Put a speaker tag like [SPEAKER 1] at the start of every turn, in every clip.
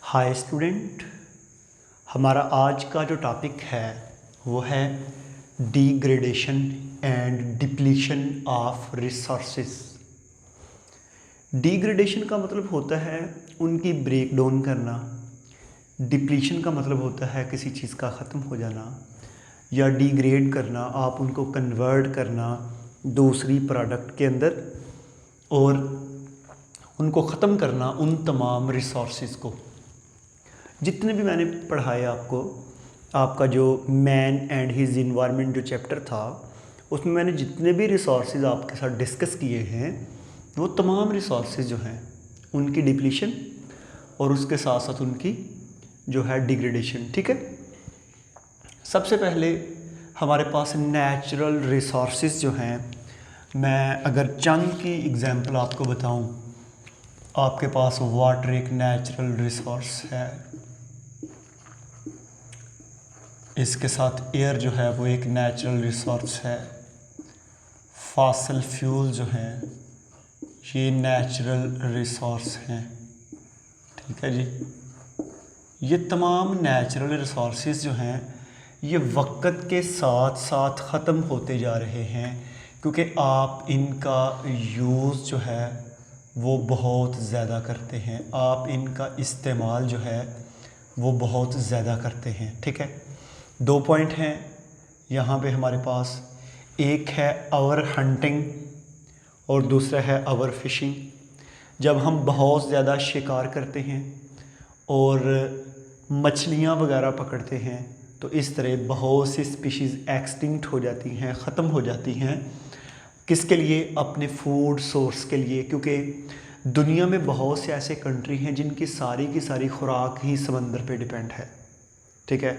[SPEAKER 1] Hi student, हमारा आज का जो टॉपिक है वो है degradation and depletion of resources. Degradation का मतलब होता है उनकी ब्रेक डाउन करना। डिप्लीशन का मतलब होता है किसी चीज़ का ख़त्म हो जाना या डिग्रेड करना, आप उनको कन्वर्ट करना दूसरी प्रोडक्ट के अंदर और उनको ख़त्म करना उन तमाम रिसोर्सेज को। जितने भी मैंने पढ़ाए आपको, आपका जो मैन एंड हिज इन्वायरमेंट जो चैप्टर था उसमें मैंने जितने भी रिसोर्सेज आपके साथ डिस्कस किए हैं वो तमाम रिसोर्सेज जो हैं उनकी डिप्लीशन और उसके साथ साथ उनकी जो है डिग्रेडेशन। ठीक है, सबसे पहले हमारे पास नेचुरल रिसोर्सेज जो हैं, मैं अगर चंद की एग्जांपल आपको बताऊं, आपके पास वाटर एक नेचुरल रिसोर्स है, इसके साथ एयर जो है वो एक नेचुरल रिसोर्स है, फॉसिल फ्यूल जो हैं ये नेचुरल रिसोर्स हैं। ठीक है जी, ये तमाम नेचुरल रिसोर्सेज जो हैं ये वक्त के साथ साथ ख़त्म होते जा रहे हैं क्योंकि आप इनका यूज़ जो है वो बहुत ज़्यादा करते हैं, आप इनका इस्तेमाल जो है वो बहुत ज़्यादा करते हैं। ठीक है, दो पॉइंट हैं यहाँ पे हमारे पास, एक है आवर हंटिंग और दूसरा है आवर फिशिंग। जब हम बहुत ज़्यादा शिकार करते हैं और मछलियाँ वगैरह पकड़ते हैं तो इस तरह बहुत सी स्पीशीज़ एक्सटिंक्ट हो जाती हैं, ख़त्म हो जाती हैं। किसके लिए? अपने फूड सोर्स के लिए, क्योंकि दुनिया में बहुत से ऐसे कंट्री हैं जिनकी की सारी खुराक ही समंदर पे डिपेंड है। ठीक है,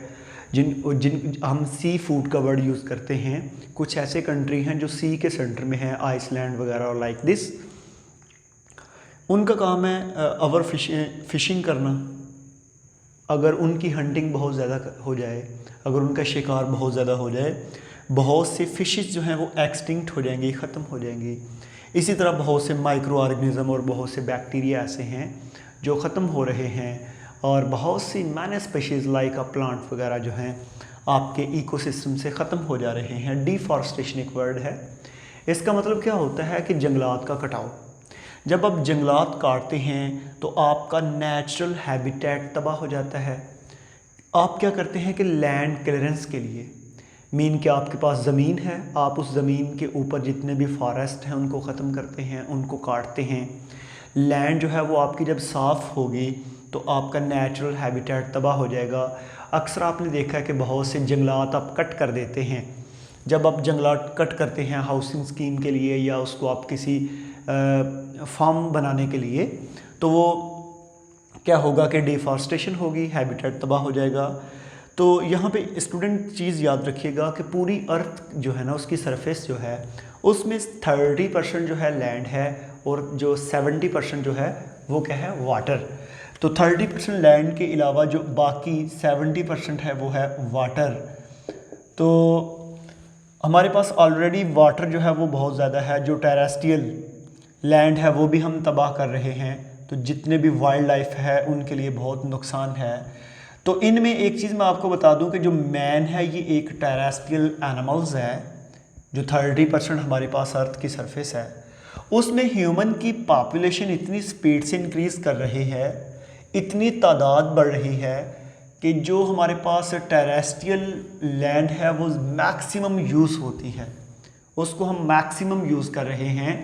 [SPEAKER 1] जिन जिन हम सी फूड का वर्ड यूज़ करते हैं, कुछ ऐसे कंट्री हैं जो सी के सेंटर में हैं, आइसलैंड वगैरह और लाइक दिस। उनका काम है अवर फिशिंग करना। अगर उनकी हंटिंग बहुत ज़्यादा हो जाए, अगर उनका शिकार बहुत ज़्यादा हो जाए, बहुत से फिशेस जो हैं वो एक्सटिंक्ट हो जाएंगी, ख़त्म हो जाएंगी। इसी तरह बहुत से माइक्रो ऑर्गेनिज़म और बहुत से बैक्टीरिया ऐसे हैं जो ख़त्म हो रहे हैं और बहुत see many species like plant वगैरह जो हैं आपके इकोसिस्टम से ख़त्म हो जा रहे हैं। डिफॉरेस्टेशन एक वर्ड है, इसका मतलब क्या होता है कि जंगलात का कटाव। जब आप जंगलात काटते हैं तो आपका नेचुरल हैबिटेट तबाह हो जाता है। आप क्या करते हैं कि लैंड क्लियरेंस के लिए, मीन कि आपके पास ज़मीन है, आप उस ज़मीन के ऊपर जितने भी फॉरेस्ट हैं उनको ख़त्म करते हैं, उनको काटते हैं। लैंड जो है वो आपकी जब साफ़ होगी तो आपका नेचुरल हैबिटेट तबाह हो जाएगा। अक्सर आपने देखा है कि बहुत से जंगलात आप कट कर देते हैं। जब आप जंगलात कट करते हैं हाउसिंग स्कीम के लिए या उसको आप किसी फार्म बनाने के लिए, तो वो क्या होगा कि डिफॉरेस्टेशन होगी, हैबिटेट तबाह हो जाएगा। तो यहाँ पे स्टूडेंट चीज़ याद रखिएगा कि पूरी अर्थ जो है ना, उसकी सरफेस जो है उसमें 30% जो है लैंड है और जो 70% जो है वो क्या है? वाटर। तो 30% लैंड के अलावा जो बाकी 70% है वो है वाटर। तो हमारे पास ऑलरेडी वाटर जो है वो बहुत ज़्यादा है, जो टेरेस्ट्रियल लैंड है वो भी हम तबाह कर रहे हैं, तो जितने भी वाइल्ड लाइफ है उनके लिए बहुत नुकसान है। तो इनमें एक चीज़ मैं आपको बता दूं कि जो मैन है ये एक टेरेस्ट्रियल एनिमल्स है, जो 30% हमारे पास अर्थ की सरफेस है, उसमें ह्यूमन की पॉपुलेशन इतनी स्पीड से इंक्रीज़ कर रही है, इतनी तादाद बढ़ रही है कि जो हमारे पास टेरेस्ट्रियल लैंड है वो मैक्सिमम यूज़ होती है, उसको हम मैक्सिमम यूज़ कर रहे हैं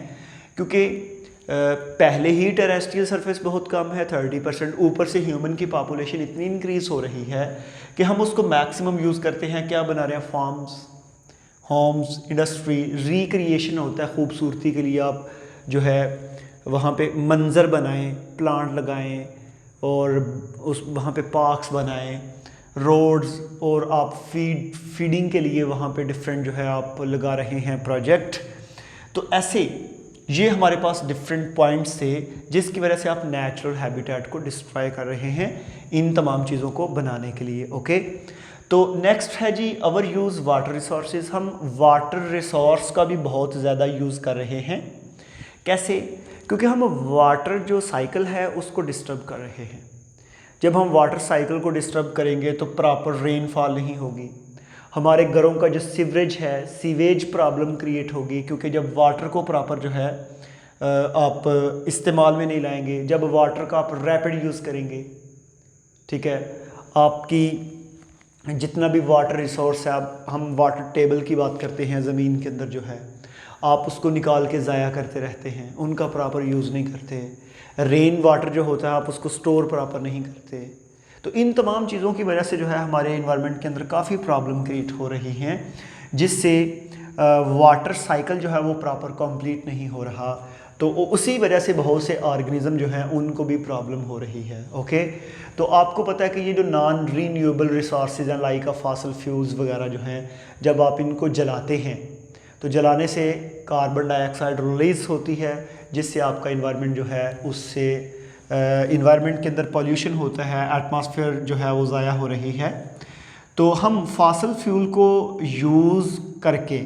[SPEAKER 1] क्योंकि पहले ही टेरेस्ट्रियल सरफेस बहुत कम है 30%, ऊपर से ह्यूमन की पॉपुलेशन इतनी इंक्रीज़ हो रही है कि हम उसको मैक्सिमम यूज़ करते हैं। क्या बना रहे हैं? फार्म्स, होम्स, इंडस्ट्री, रिक्रिएशन होता है खूबसूरती के लिए, आप जो है वहाँ पे मंजर बनाएं, प्लांट लगाएं और उस वहाँ पे पार्क्स बनाएं, रोड्स, और आप फीडिंग के लिए वहाँ पे डिफरेंट जो है आप लगा रहे हैं प्रोजेक्ट। तो ऐसे ये हमारे पास डिफरेंट पॉइंट्स थे जिसकी वजह से आप नेचुरल हैबिटेट को डिस्ट्रॉय कर रहे हैं इन तमाम चीज़ों को बनाने के लिए। ओके, तो नेक्स्ट है जी अवर यूज़ वाटर रिसोर्सेज। हम वाटर रिसोर्स का भी बहुत ज़्यादा यूज़ कर रहे हैं। कैसे? क्योंकि हम वाटर जो साइकिल है उसको डिस्टर्ब कर रहे हैं। जब हम वाटर साइकिल को डिस्टर्ब करेंगे तो प्रॉपर रेनफॉल नहीं होगी। हमारे घरों का जो सीवरेज है, सीवेज प्रॉब्लम क्रिएट होगी, क्योंकि जब वाटर को प्रॉपर जो है आप इस्तेमाल में नहीं लाएंगे, जब वाटर का आप रैपिड यूज़ करेंगे, ठीक है, आपकी जितना भी वाटर रिसोर्स है, आप हम वाटर टेबल की बात करते हैं, ज़मीन के अंदर जो है, आप उसको निकाल के ज़ाया करते रहते हैं, उनका प्रॉपर यूज़ नहीं करते। रेन वाटर जो होता है आप उसको स्टोर प्रॉपर नहीं करते। तो इन तमाम चीज़ों की वजह से जो है हमारे इन्वायरमेंट के अंदर काफ़ी प्रॉब्लम क्रिएट हो रही हैं, जिससे वाटर साइकिल जो है वो प्रॉपर कंप्लीट नहीं हो रहा। तो उसी वजह से बहुत से ऑर्गेनिज्म जो हैं उनको भी प्रॉब्लम हो रही है। ओके, तो आपको पता है कि ये जो नॉन रीन्यूएबल रिसोर्सेज हैं लाइक फॉसिल फ्यूल्स वगैरह जो हैं, जब आप इनको जलाते हैं तो जलाने से कार्बन डाइऑक्साइड रिलीज़ होती है, जिससे आपका इन्वायरमेंट जो है उससे इन्वायरमेंट के अंदर पॉल्यूशन होता है, एटमॉस्फेयर जो है वो ज़ाया हो रही है। तो हम फॉसिल फ्यूल को यूज़ करके,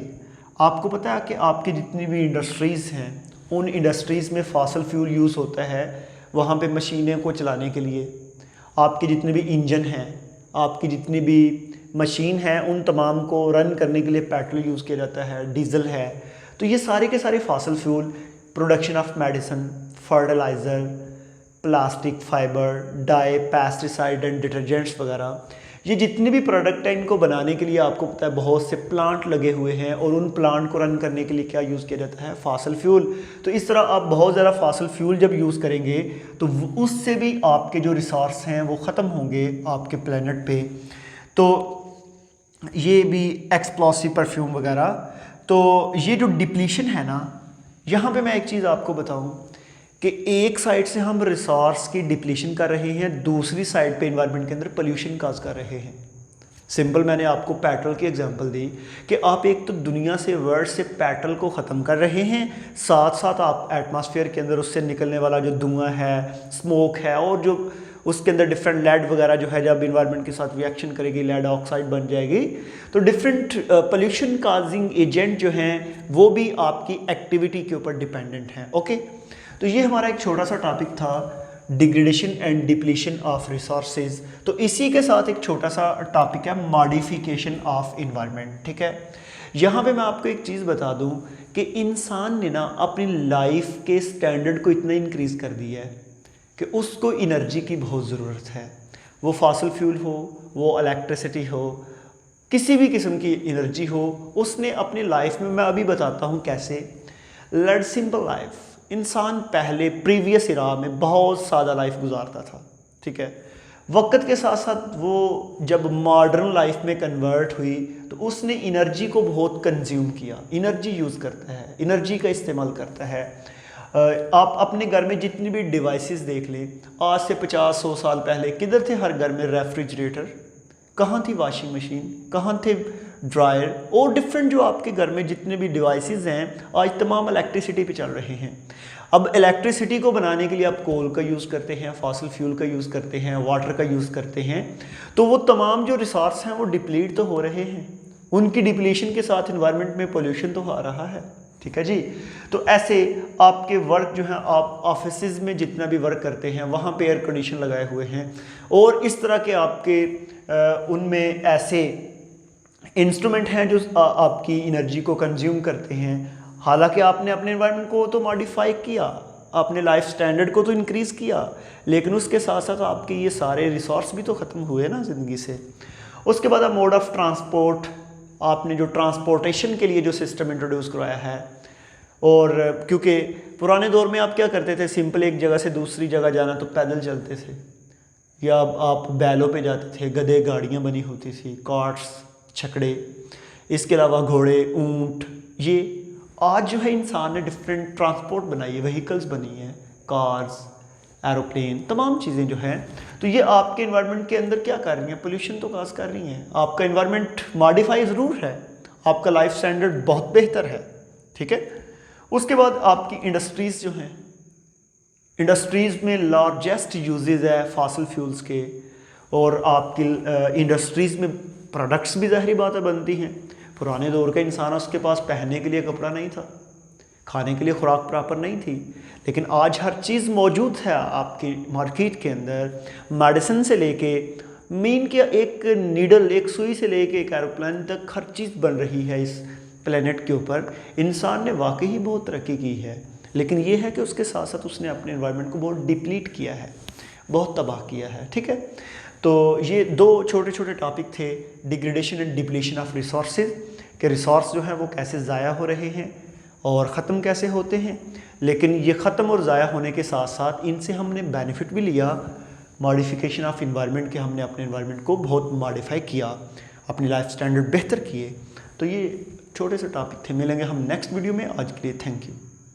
[SPEAKER 1] आपको पता है कि आपकी जितनी भी इंडस्ट्रीज़ हैं उन इंडस्ट्रीज़ में फॉसिल फ्यूल यूज़ होता है वहाँ पे मशीनें को चलाने के लिए। आपके जितने भी इंजन हैं, आपकी जितनी भी मशीन है, उन तमाम को रन करने के लिए पेट्रोल यूज़ किया जाता है, डीजल है। तो ये सारे के सारे fossil fuel, production of medicine, fertiliser, plastic, fibre, dye, pesticide and detergents वगैरह, ये जितने भी प्रोडक्ट हैं इनको बनाने के लिए आपको पता है बहुत से प्लांट लगे हुए हैं, और उन प्लांट को रन करने के लिए क्या यूज़ किया जाता है? Fossil fuel. तो इस तरह आप बहुत ज़्यादा फॉसिल फ्यूल जब यूज़ करेंगे तो उससे भी आपके जो रिसोर्स हैं वो ख़त्म होंगे आपके प्लेनेट पे। तो ये भी एक्सप्लोसिव परफ्यूम वगैरह। तो ये जो डिप्लीशन है ना, यहाँ पे मैं एक चीज़ आपको बताऊँ कि एक साइड से हम रिसोर्स की डिप्लीशन कर रहे हैं, दूसरी साइड पे एनवायरनमेंट के अंदर पोल्यूशन काज कर रहे हैं। सिंपल मैंने आपको पेट्रोल की एग्जांपल दी कि आप एक तो दुनिया से, वर्ल्ड से पेट्रोल को ख़त्म कर रहे हैं, साथ साथ आप एटमॉस्फेयर के अंदर उससे निकलने वाला जो धुआं है, स्मोक है, और जो उसके अंदर डिफरेंट लेड वगैरह जो है जब इन्वायरमेंट के साथ रिएक्शन करेगी लेड ऑक्साइड बन जाएगी। तो डिफरेंट पोल्यूशन काजिंग एजेंट जो हैं वो भी आपकी एक्टिविटी के ऊपर डिपेंडेंट हैं। ओके, तो ये हमारा एक छोटा सा टॉपिक था, degradation and depletion of resources. तो इसी के साथ एक छोटा सा टॉपिक है मॉडिफिकेशन ऑफ इन्वायरमेंट। ठीक है, यहाँ पे मैं आपको एक चीज़ बता दूँ कि इंसान ने ना अपनी लाइफ के स्टैंडर्ड को इतना इंक्रीज़ कर दिया है कि उसको एनर्जी की बहुत ज़रूरत है। वो फॉसिल फ्यूल हो, वो इलेक्ट्रिसिटी हो, किसी भी किस्म की एनर्जी हो, उसने अपनी लाइफ में, मैं अभी बताता हूँ कैसे। लेट सिंपल लाइफ, इंसान पहले प्रीवियस इरा में बहुत सादा लाइफ गुजारता था। ठीक है, वक्त के साथ साथ वो जब मॉडर्न लाइफ में कन्वर्ट हुई तो उसने एनर्जी को बहुत कंज्यूम किया, एनर्जी यूज़ करता है, एनर्जी का इस्तेमाल करता है। आप अपने घर में जितनी भी डिवाइसेस देख लें, आज से 50-100 साल पहले किधर थे हर घर में रेफ्रिजरेटर, कहाँ थी वॉशिंग मशीन, कहाँ थे ड्रायर, और डिफरेंट जो आपके घर में जितने भी डिवाइसेस हैं आज तमाम इलेक्ट्रिसिटी पे चल रहे हैं। अब इलेक्ट्रिसिटी को बनाने के लिए आप कोल का यूज़ करते हैं, फॉसिल फ्यूल का यूज़ करते हैं, वाटर का यूज़ करते हैं। तो वो तमाम जो रिसोर्स हैं वो डिप्लीट तो हो रहे हैं, उनकी डिप्लीशन के साथ इन्वायरमेंट में पोल्यूशन तो आ रहा है। ठीक है जी, तो ऐसे आपके वर्क जो है, आप ऑफिसेज में जितना भी वर्क करते हैं वहाँ पे एयर कंडीशन लगाए हुए हैं, और इस तरह के आपके उनमें ऐसे इंस्ट्रूमेंट हैं जो आपकी एनर्जी को कंज्यूम करते हैं। हालांकि आपने अपने एनवायरनमेंट को तो मॉडिफाई किया, अपने लाइफ स्टैंडर्ड को तो इंक्रीज़ किया, लेकिन उसके साथ साथ आपके ये सारे रिसोर्स भी तो ख़त्म हुए ना ज़िंदगी से। उसके बाद आप मोड ऑफ ट्रांसपोर्ट, आपने जो ट्रांसपोर्टेशन के लिए जो सिस्टम इंट्रोड्यूस करवाया है, और क्योंकि पुराने दौर में आप क्या करते थे, सिंपल एक जगह से दूसरी जगह जाना तो पैदल चलते थे, या आप बैलों पे जाते थे, गधे गाड़ियाँ बनी होती थी, कार्ट्स, छकड़े, इसके अलावा घोड़े, ऊंट। ये आज जो है इंसान ने डिफरेंट ट्रांसपोर्ट बनाई है, व्हीकल्स बनी हैं, कार्स, एरोप्लेन, तमाम चीज़ें जो हैं। तो ये आपके इन्वायरमेंट के अंदर क्या कर रही हैं? पोल्यूशन तो काज कर रही हैं। आपका इन्वायरमेंट मॉडिफाई ज़रूर है, आपका लाइफ स्टैंडर्ड बहुत बेहतर है। ठीक है, उसके बाद आपकी इंडस्ट्रीज़ जो हैं, इंडस्ट्रीज़ में लार्जेस्ट यूजेज है फॉसिल फ्यूल्स के, और आपकी इंडस्ट्रीज़ में प्रोडक्ट्स भी ज़ाहिर बात है बनती हैं। पुराने दौर का इंसान, उसके पास पहनने के लिए कपड़ा नहीं था, खाने के लिए खुराक प्रॉपर नहीं थी, लेकिन आज हर चीज़ मौजूद है आपकी मार्केट के अंदर। मेडिसिन से लेके मीन के एक नीडल, एक सुई से लेके एक एरोप्लेन तक हर चीज़ बन रही है इस प्लेनेट के ऊपर। इंसान ने वाकई ही बहुत तरक्की की है, लेकिन ये है कि उसके साथ साथ उसने अपने एनवायरनमेंट को बहुत डिप्लीट किया है, बहुत तबाह किया है। ठीक है, तो ये दो छोटे छोटे टॉपिक थे, degradation and depletion of resources, कि रिसोर्स जो हैं वो कैसे ज़ाया हो रहे हैं और ख़त्म कैसे होते हैं। लेकिन ये ख़त्म और ज़ाया होने के साथ साथ इनसे हमने बेनिफिट भी लिया, मॉडिफिकेशन ऑफ इन्वायरमेंट के, हमने अपने इन्वायरमेंट को बहुत मॉडिफाई किया, अपनी लाइफ स्टैंडर्ड बेहतर किए। तो ये छोटे से टॉपिक थे, मिलेंगे हम नेक्स्ट वीडियो में। आज के लिए थैंक यू।